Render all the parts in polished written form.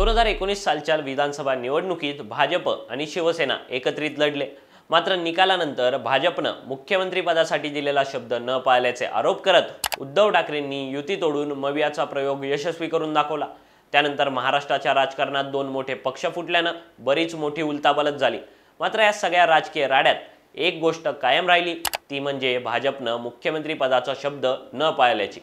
2019 सालच्या विधानसभा निवडणुकीत भाजप आणि शिवसेना एकत्रित लढले। मात्र निकालानंतर भाजपनं मुख्यमंत्री पदासाठी दिलेला शब्द न पाळल्याचे आरोप करत उद्धव ठाकरेंनी युती तोडून मवियाचा प्रयोग यशस्वी करून दाखवला। त्यानंतर महाराष्ट्राच्या राजकारणात दोन मोठे पक्ष फुटल्यानं बरीच मोठी उलथापालथ झाली। मात्र या सगळ्या राजकीय राड्यात एक गोष्ट कायम राहिली, ती म्हणजे भाजपनं मुख्यमंत्री पदाचा शब्द न पाळल्याची।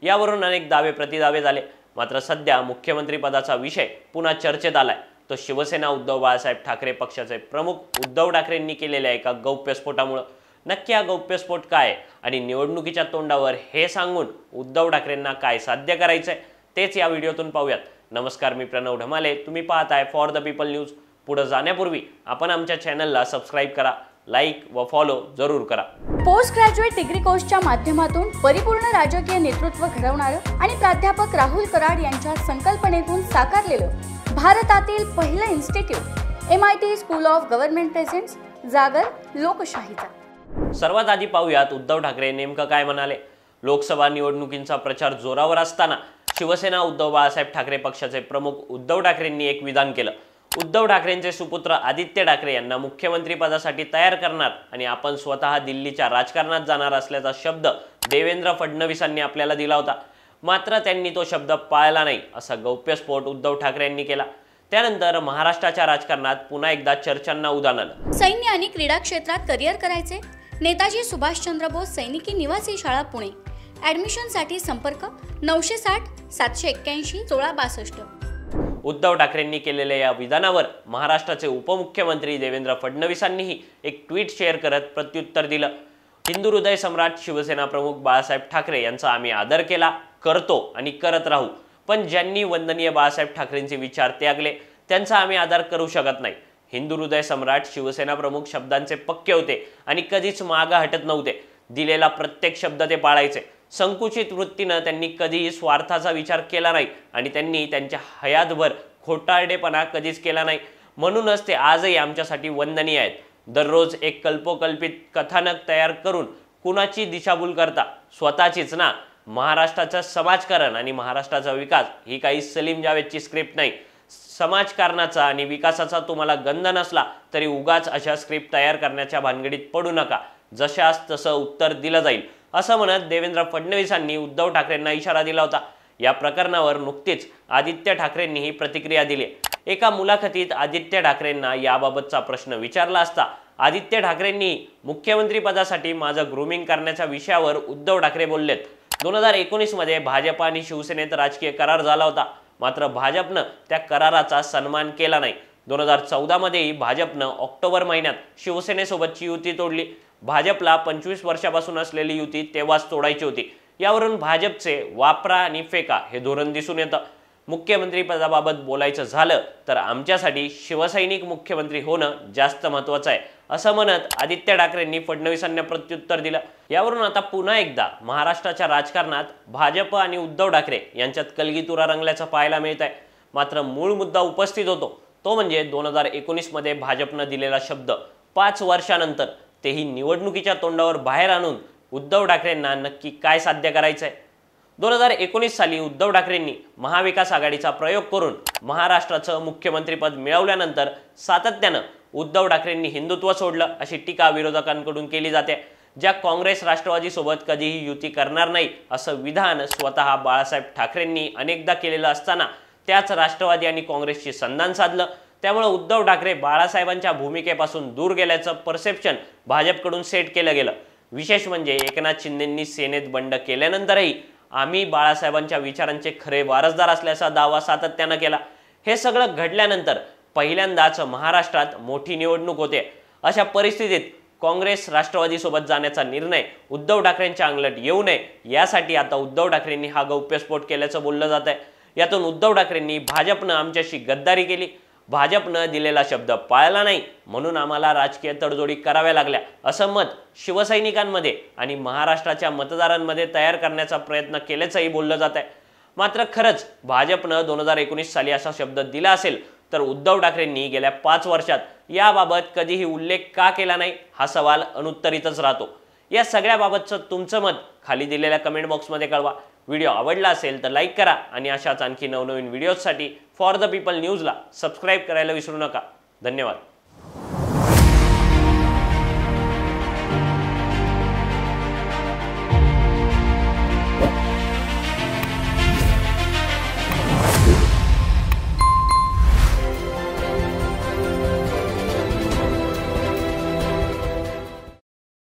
यावरून अनेक दावे प्रतिदावे झाले। मात्र सध्या मुख्यमंत्री पदाचा विषय पुन्हा चर्चेत आलाय। तो शिवसेना उद्धव बाळासाहेब ठाकरे पक्षाचे प्रमुख उद्धव ठाकरेंनी केलेल्या एका गौप्यस्फोटामुळे। नक्की हा गौप्यस्फोट काय आणि निवडणुकीच्या तोंडावर हे सांगून उद्धव ठाकरेंना काय साध्य करायचंय तेच या व्हिडिओतून पाहूयात। नमस्कार, मी प्रणव ढमाले, तुम्ही पाहताय फॉर द पीपल न्यूज। पुढे जाण्यापूर्वी आपण आमच्या चॅनलला सबस्क्राइब करा, लाईक व फॉलो जरूर करा। पोस्ट ग्रॅज्युएट डिग्री कोर्सच्या माध्यमातून परिपूर्ण राजकीय नेतृत्व घडवणारं आणि प्राध्यापक राहुल कराड यांच्या संकल्पनेतून साकारलेलं भारतातील पहिलं institute MIT school of government presents जागर लोकशाहीचा। सर्वात आधी पाहूयात उद्धव ठाकरे नेमकं काय म्हणाले। लोकसभा निवडणुकींचा प्रचार जोरावर असताना शिवसेना उद्धव बाळासाहेब ठाकरे पक्षाचे प्रमुख उद्धव ठाकरेंनी एक विधान केलं। उद्धव ठाकरेंचे सुपुत्र आदित्य ठाकरे यांना मुख्यमंत्री पदासाठी तयार करणार आणि आपण स्वतः दिल्लीच्या राजकारणात जाणार असल्याचा शब्द देवेंद्र फडणवीसांनी आपल्याला दिला होता। मात्र त्यांनी तो शब्द पाळला नाही, असा गौप्यस्फोट उद्धव ठाकरे यांनी केला। त्यानंतर महाराष्ट्राच्या राजकारणात पुन्हा एकदा चर्चांना उधाण आलं। सैन्य आणि क्रीडा क्षेत्रात करिअर करायचे, नेताजी सुभाषचंद्र बोस सैनिकी निवासी शाळा पुणे। ॲडमिशनसाठी संपर्क 960 781 1662। उद्धव ठाकरेंनी केलेल्या या विधानावर महाराष्ट्राचे उपमुख्यमंत्री देवेंद्र फडणवीसांनीही एक ट्विट शेअर करत प्रत्युत्तर दिलं। हिंदू हृदय सम्राट शिवसेना प्रमुख बाळासाहेब ठाकरे यांचा आम्ही आदर केला, करतो आणि करत राहू, पण ज्यांनी वंदनीय बाळासाहेब ठाकरेंचे विचार त्यागले त्यांचा आम्ही आदर करू शकत नाही। हिंदू हृदय सम्राट शिवसेना प्रमुख शब्दांचे पक्के होते आणि कधीच मागे हटत नव्हते। दिलेला प्रत्येक शब्द ते पाळायचे। संकुचित वृत्तीनं त्यांनी कधीही स्वार्थाचा विचार केला नाही आणि त्यांनी त्यांच्या हयातभर खोटारडेपणा कधीच केला नाही। म्हणूनच ते आजही आमच्यासाठी वंदनीय आहेत। दररोज एक कल्पोकल्पित कथानक तयार करून कुणाची दिशाभूल करता, स्वतःचीच ना। महाराष्ट्राचं समाजकारण आणि महाराष्ट्राचा विकास ही काही सलीम जावेदची स्क्रिप्ट नाही। समाजकारणाचा आणि विकासाचा तुम्हाला गंध नसला तरी उगाच अशा स्क्रिप्ट तयार करण्याच्या भानगडीत पडू नका। जशास तसं उत्तर दिलं जाईल, असं म्हणत देवेंद्र फडणवीसांनी उद्धव ठाकरेंना इशारा दिला होता। या प्रकरणावर नुकतीच आदित्य ठाकरेंनीही प्रतिक्रिया दिली। एका मुलाखतीत आदित्य ठाकरेंना याबाबतचा प्रश्न विचारला असता आदित्य ठाकरेंनी मुख्यमंत्री पदासाठी माझं ग्रूमिंग करण्याच्या विषयावर उद्धव ठाकरे बोललेत। 2019 मध्ये भाजप आणि शिवसेनेत राजकीय करार झाला होता, मात्र भाजपनं त्या कराराचा सन्मान केला नाही। 2014 मध्येही भाजपनं ऑक्टोबर महिन्यात शिवसेनेसोबतची युती तोडली। भाजपला 25 वर्षापासून असलेली युती तेव्हाच तोडायची होती। यावरून भाजपचे वापरा आणि फेका हे धोरण दिसून येतं। मुख्यमंत्री पदाबाबत बोलायचं झालं तर आमच्यासाठी शिवसैनिक मुख्यमंत्री होणं जास्त महत्त्वाचं आहे, असं म्हणत आदित्य ठाकरेंनी फडणवीसांना प्रत्युत्तर दिलं। यावरून आता पुन्हा एकदा महाराष्ट्राच्या राजकारणात भाजप आणि उद्धव ठाकरे यांच्यात कलगीतुरा रंगल्याचं पाहायला मिळत आहे। मात्र मूळ मुद्दा उपस्थित होतो, तो म्हणजे 2019 मध्ये भाजपनं दिलेला शब्द 5 वर्षानंतर तेही निवडणुकीच्या तोंडावर बाहेर आणून उद्धव ठाकरेंना नक्की काय साध्य करायचंय। 2019 साली उद्धव ठाकरेंनी महाविकास आघाडीचा प्रयोग करून महाराष्ट्राचं मुख्यमंत्रीपद मिळवल्यानंतर सातत्यानं उद्धव ठाकरेंनी हिंदुत्व सोडलं अशी टीका विरोधकांकडून केली जाते। ज्या काँग्रेस राष्ट्रवादी सोबत कधीही युती करणार नाही असं विधान स्वतः बाळासाहेब ठाकरेंनी अनेकदा केलेलं असताना त्याच राष्ट्रवादी आणि काँग्रेसशी संधान साधलं। त्यामुळे उद्धव ठाकरे बाळासाहेबांच्या भूमिकेपासून दूर गेल्याचं परसेप्शन भाजपकडून सेट केलं गेलं। विशेष म्हणजे एकनाथ शिंदेंनी सेनेत बंड केल्यानंतरही आम्ही बाळासाहेबांच्या विचारांचे खरे वारसदार असल्याचा दावा सातत्यानं केला। हे सगळं घडल्यानंतर पहिल्यांदाच महाराष्ट्रात मोठी निवडणूक होते। अशा परिस्थितीत काँग्रेस राष्ट्रवादी सोबत जाण्याचा निर्णय उद्धव ठाकरेंच्या अंगलट येऊ नये यासाठी आता उद्धव ठाकरेंनी हा गौप्यस्फोट केल्याचं बोललं जात आहे। यातून उद्धव ठाकरेंनी भाजपनं आमच्याशी गद्दारी केली, भाजपनं दिलेला शब्द पाळला नाही, म्हणून आम्हाला राजकीय तडजोडी कराव्या लागल्या, असं मत शिवसैनिकांमध्ये आणि महाराष्ट्राच्या मतदारांमध्ये तयार करण्याचा प्रयत्न केल्याचंही बोललं जात आहे। मात्र खरंच भाजपनं 2019 साली असा शब्द दिला असेल तर उद्धव ठाकरेंनी गेल्या 5 वर्षात याबाबत कधीही उल्लेख का केला नाही हा सवाल अनुत्तरितच राहतो। या सगळ्याबाबतचं तुमचं मत खाली दिलेल्या कमेंट बॉक्समध्ये कळवा। व्हिडिओ आवडला असेल तर लाईक करा आणि अशाच आणखी नवनवीन व्हिडिओजसाठी फॉर द पीपल न्यूजला सबस्क्राईब करायला विसरू नका. धन्यवाद.